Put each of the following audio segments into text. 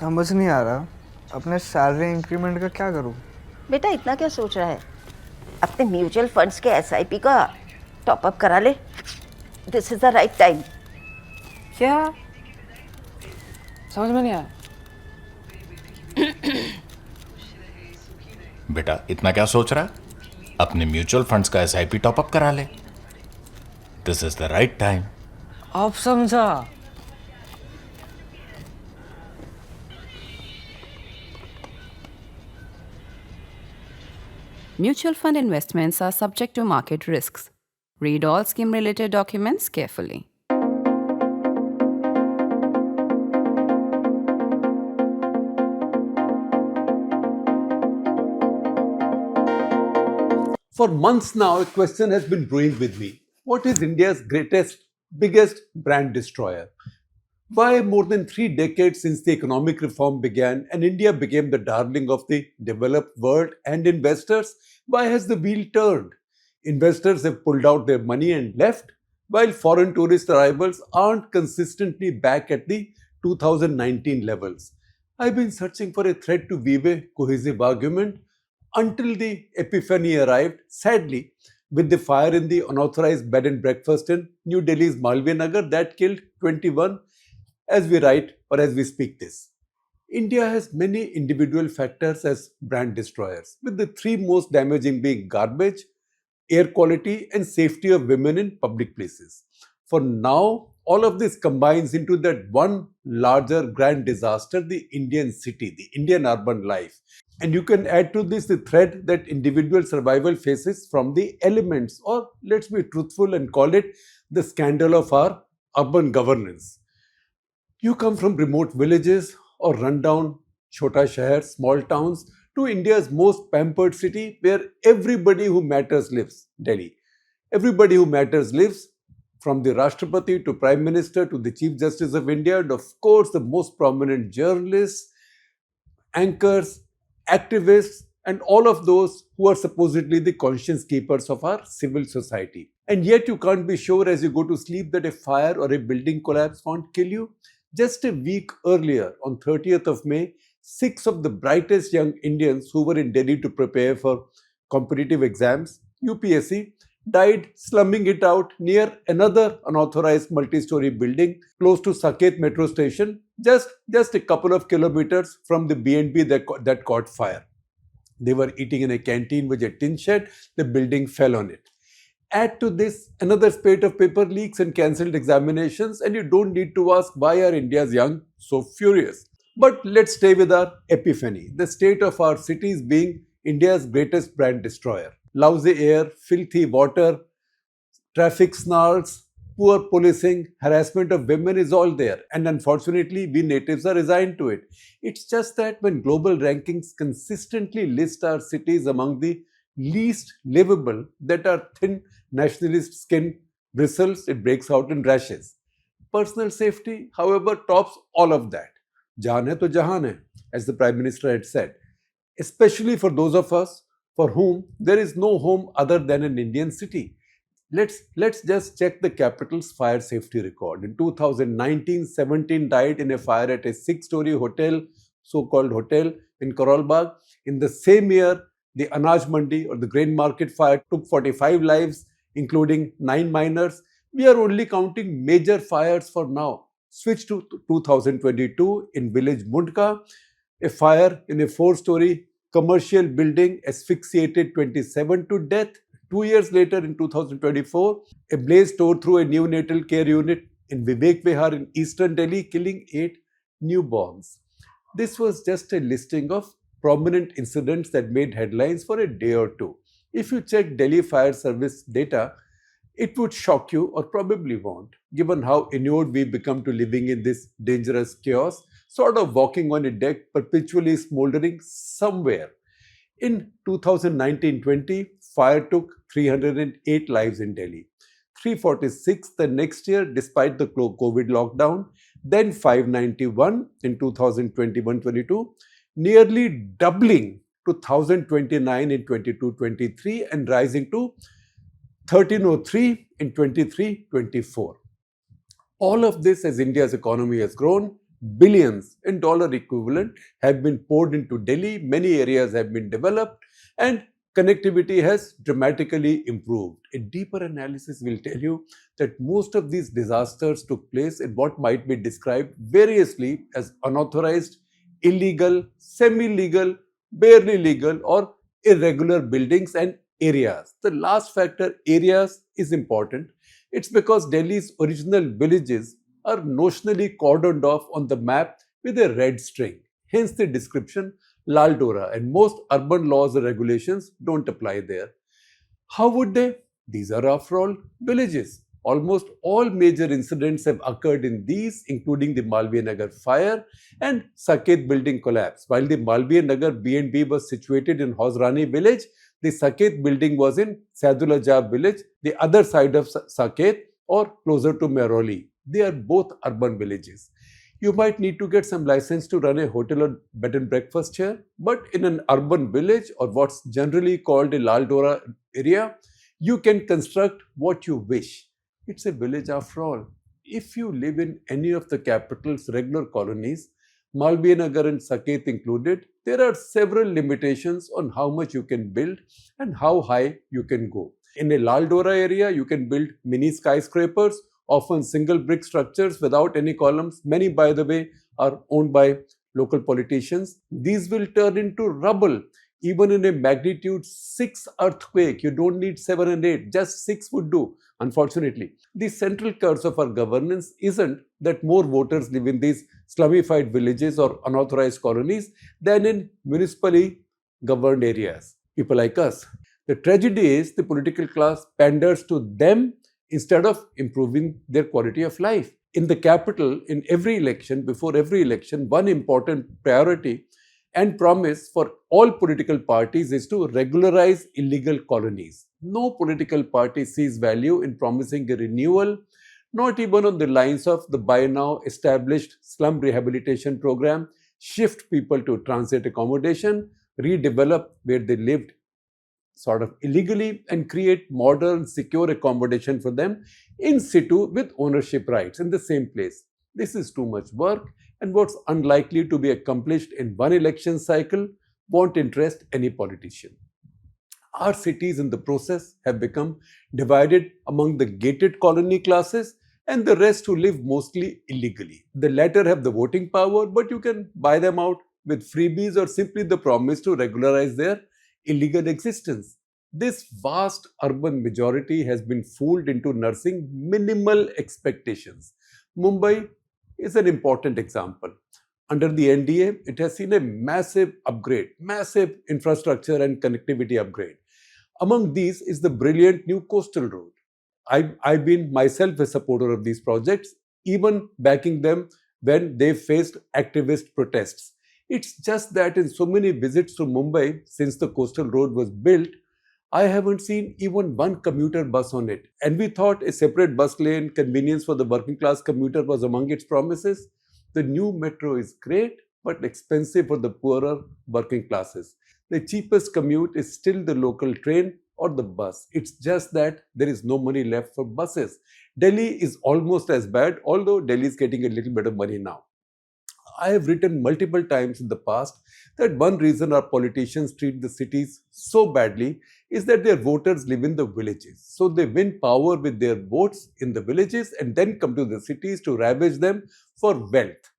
समझ नहीं आ रहा अपने सैलरी इंक्रीमेंट का क्या करूं। बेटा इतना क्या सोच रहा है? अपने म्यूचुअल फंड्स के एसआईपी का टॉपअप करा ले। This is the right time. क्या? समझ में नहीं आया। बेटा इतना क्या सोच रहा है? अपने म्यूचुअल फंड्स का एसआईपी टॉपअप करा ले। This is the right time. अब समझा। Mutual fund investments are subject to market risks. Read all scheme related documents carefully. For months now, a question has been brewing with me. What is India's biggest brand destroyer? Why more than 3 decades since the economic reform began and India became the darling of the developed world and investors, why has the wheel turned? Investors have pulled out their money and left, while foreign tourist arrivals aren't consistently back at the 2019 levels. I've been searching for a thread to weave a cohesive argument until the epiphany arrived, sadly, with the fire in the unauthorized bed and breakfast in New Delhi's Malviya Nagar that killed 21 as we write or as we speak this. India has many individual factors as brand destroyers, with the three most damaging being garbage, air quality, and safety of women in public places. For now, all of this combines into that one larger grand disaster, the Indian city, the Indian urban life. And you can add to this the threat that individual survival faces from the elements, or let's be truthful and call it the scandal of our urban governance. You come from remote villages or rundown chota shahar, small towns, to India's most pampered city where everybody who matters lives, Delhi. Everybody who matters lives, from the Rashtrapati to Prime Minister to the Chief Justice of India, and of course the most prominent journalists, anchors, activists, and all of those who are supposedly the conscience keepers of our civil society. And yet you can't be sure as you go to sleep that a fire or a building collapse won't kill you. Just a week earlier, on 30th of May, 6 of the brightest young Indians who were in Delhi to prepare for competitive exams, UPSC, died slumming it out near another unauthorized multi-story building close to Saket metro station, just a couple of kilometers from the B&B that caught fire. They were eating in a canteen with a tin shed. The building fell on it. Add to this another spate of paper leaks and cancelled examinations, and you don't need to ask why are India's young so furious. But let's stay with our epiphany, the state of our cities being India's greatest brand destroyer. Lousy air, filthy water, traffic snarls, poor policing, harassment of women is all there. And unfortunately, we natives are resigned to it. It's just that when global rankings consistently list our cities among the least livable, that our thin nationalist skin bristles, it breaks out in rashes. Personal safety, however, tops all of that. Jaan hai to jahan hai, as the Prime Minister had said, especially for those of us for whom there is no home other than an Indian city. Let's just check the capital's fire safety record. In 2019, 17 died in a fire at a 6-story hotel, so-called hotel in Karol Bagh. In the same year, the Anaj Mandi or the grain market fire took 45 lives, including 9 minors. We are only counting major fires for now. Switch to 2022 in village Mundka, a fire in a 4-story commercial building asphyxiated 27 to death. 2 years later, in 2024, a blaze tore through a neonatal care unit in Vivek Vihar in eastern Delhi, killing 8 newborns. This was just a listing of prominent incidents that made headlines for a day or two. If you check Delhi Fire Service data, it would shock you, or probably won't, given how inured we've become to living in this dangerous chaos, sort of walking on a deck perpetually smoldering somewhere. In 2019-20, fire took 308 lives in Delhi, 346 the next year despite the COVID lockdown, then 591 in 2021-22, nearly doubling to 1029 in 22-23 and rising to 1303 in 23-24. All of this as India's economy has grown, billions in dollar equivalent have been poured into Delhi. Many areas have been developed and connectivity has dramatically improved. A deeper analysis will tell you that most of these disasters took place in what might be described variously as unauthorized, illegal, semi-legal, barely legal, or irregular buildings and areas. The last factor, areas, is important. It's because Delhi's original villages are notionally cordoned off on the map with a red string. Hence the description Lal Dora, and most urban laws or regulations don't apply there. How would they? These are, after all, villages. Almost all major incidents have occurred in these, including the Malviya Nagar fire and Saket building collapse. While the Malviya Nagar B&B was situated in Hausrani village, the Saket building was in Saidullah Jah village, the other side of Saket or closer to Mehrauli. They are both urban villages. You might need to get some license to run a hotel or bed and breakfast here, but in an urban village or what's generally called a Lal Dora area, you can construct what you wish. It's a village after all. If you live in any of the capital's regular colonies, Malviya Nagar and Saket included, there are several limitations on how much you can build and how high you can go. In a Lal Dora area, you can build mini skyscrapers, often single brick structures without any columns. Many, by the way, are owned by local politicians. These will turn into rubble. Even in a magnitude 6 earthquake, you don't need 7 and 8, just 6 would do, unfortunately. The central curse of our governance isn't that more voters live in these slummified villages or unauthorized colonies than in municipally governed areas. People like us. The tragedy is the political class panders to them instead of improving their quality of life. In the capital, in every election, before every election, one important priority and promise for all political parties is to regularize illegal colonies. No political party sees value in promising a renewal, not even on the lines of the by now established slum rehabilitation program, shift people to transit accommodation, redevelop where they lived sort of illegally, and create modern, secure accommodation for them in situ with ownership rights in the same place. This is too much work, and what's unlikely to be accomplished in one election cycle won't interest any politician. Our cities in the process have become divided among the gated colony classes and the rest who live mostly illegally. The latter have the voting power, but you can buy them out with freebies or simply the promise to regularize their illegal existence. This vast urban majority has been fooled into nursing minimal expectations. Mumbai is an important example. Under the NDA, it has seen a massive upgrade, massive infrastructure and connectivity upgrade. Among these is the brilliant new coastal road. I've been myself a supporter of these projects, even backing them when they faced activist protests. It's just that in so many visits to Mumbai since the coastal road was built, I haven't seen even one commuter bus on it. And we thought a separate bus lane, convenience for the working class commuter was among its promises. The new metro is great, but expensive for the poorer working classes. The cheapest commute is still the local train or the bus. It's just that there is no money left for buses. Delhi is almost as bad, although Delhi is getting a little bit of money now. I have written multiple times in the past that one reason our politicians treat the cities so badly is that their voters live in the villages. So they win power with their votes in the villages and then come to the cities to ravage them for wealth.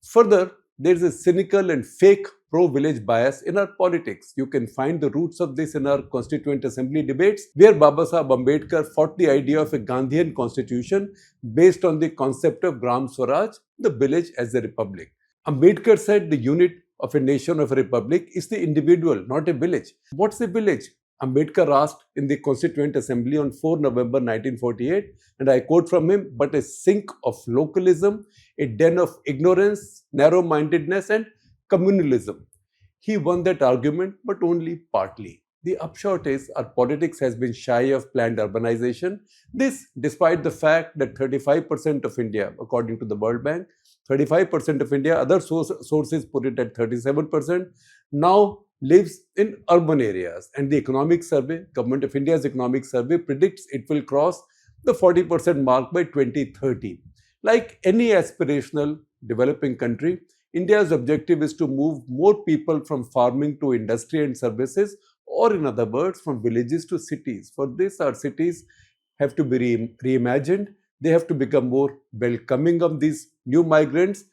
Further, there is a cynical and fake pro-village bias in our politics. You can find the roots of this in our Constituent Assembly debates, where Babasaheb Ambedkar fought the idea of a Gandhian constitution based on the concept of Gram Swaraj, the village as a republic. Ambedkar said the unit of a nation, of a republic, is the individual, not a village. What's a village? Ambedkar asked in the Constituent Assembly on 4 November 1948, and I quote from him, "But a sink of localism, a den of ignorance, narrow-mindedness and communalism." He won that argument, but only partly. The upshot is our politics has been shy of planned urbanization. This despite the fact that 35% of India, according to the World Bank, 35% of India, other sources put it at 37%, now lives in urban areas. And the economic survey, Government of India's economic survey, predicts it will cross the 40% mark by 2030. Like any aspirational developing country, India's objective is to move more people from farming to industry and services, or in other words, from villages to cities. For this, our cities have to be reimagined. They have to become more welcoming of these new migrants,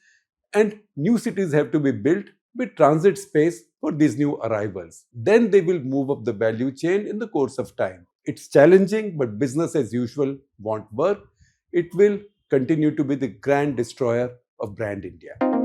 and new cities have to be built with transit space for these new arrivals. Then they will move up the value chain in the course of time. It's challenging, but business as usual won't work. It will continue to be the grand destroyer of brand India.